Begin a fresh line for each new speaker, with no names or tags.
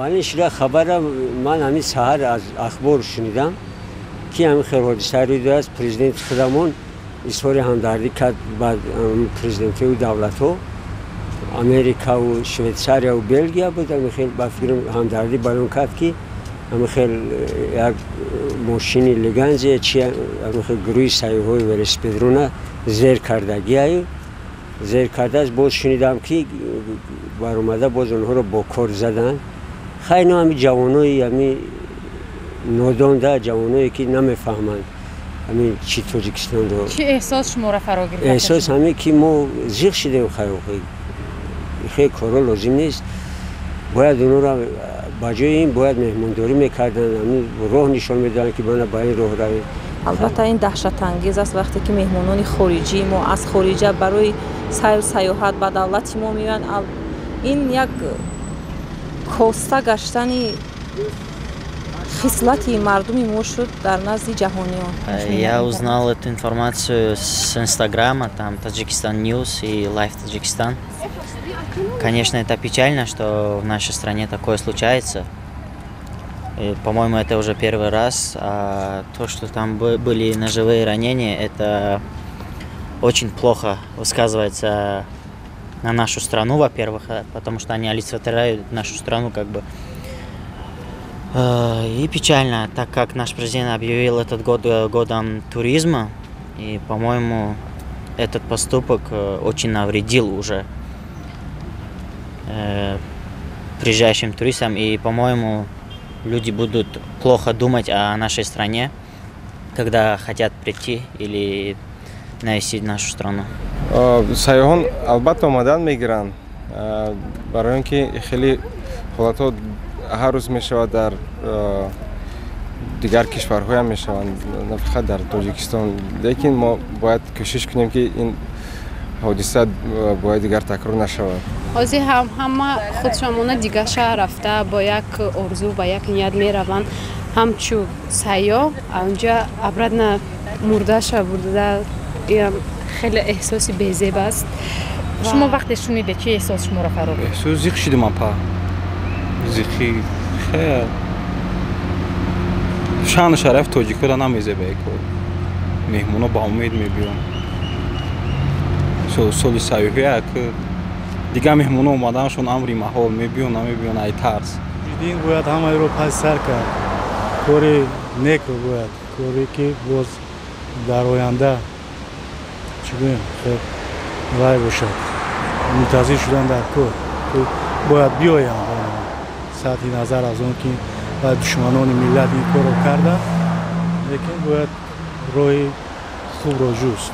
ولی شده خبرم من همین سحر از اخبار شنیدم که همین خیر حادثه روی داشت. پرزیدنت خودمون اظهار همدردی کرد با پرزیدنت و دولت ها امریکا و شویتساریا و بلژیا بود. همین خیلی با فکرم همدردی بیان کرد که همین خیلی یک ماشینی لگنزی چی همین خیلی گروه سیاحی و رسپیدرونه زیر کردگی است. زیر کرده است. باز شنیدم که بر اومده باز اونها رو با کار زدن. خیلی همین جوانایی همین نادانده جوانایی که نمیفهمند همین چی تاجیکستان رو.
چه احساس شما را فرا گرفت؟
احساس همین که ما زیغ شدیم. خیلی کارا لازم نیست. باید اونها را بجای این باید مهمانداری میکردن. همین راه نشان میدادن که باید با این راه روید.
البته این دهشت انگیز است وقتی که مهمانان خارجی ما از خارج برای سیر سیاحت به دولت ما میان. این یک کاسته گشتنی خصلتی мардуми мо шуд дар назди ҷаҳониён.
Я узнал эту информацию с Инстаграма, там Таджикистан Ньюс и Лайф Таджикистан. Конечно, это печально, что в нашей стране такое случается. По-моему, это уже первый раз. А то, что там были ножевые ранения, это очень плохо высказывается на нашу страну, во-первых, потому что они олицетворяют нашу страну как бы. И печально, так как наш президент объявил этот год годом туризма, и, по-моему, этот поступок очень навредил уже приезжающим туристам, и, по-моему, люди будут плохо думать о нашей стране, когда хотят прийти или навестить нашу страну.
Сайёҳон албатта омадан мегиранд, барои ин ки хеле ҳолатҳо ҳар рӯз мешавад дар дигар кишварҳо ҳам мешаванд, на фақат дар Тоҷикистон. Лекин мо бояд кӯшиш кунем ки ин ҳодиса бояд дигар такрор нашавад.
ҳозир ҳама худшамона дигар шаҳр рафта бо як орзу ба як ният мераванд ҳамчу сайёҳ онҷа абрадна мурдаша бурда. خیلی احساسی بی‌زیب است.
شما وقتی شنیدید چه احساس شما را فرا گرفت؟
احساس زیغ شدم اپا. زیغی خیلی شان شرف تاجیک‌ها را نمی‌زیبه که مهمونا با امید می‌بینن. سال سیاحی که دیگه مهمونا اومدنشون امری محال می‌بینن ای ترس.
دیدین باید همه رو پس سر کرد. کاری نیک باید کاری که باز در آینده چگونه خیلی رای باشد. منتظر شدن در کار باید بیایم سطحی نظر از اون که باید دشمنان ملت این کار رو کردن، لیکن باید رای خوب را جست.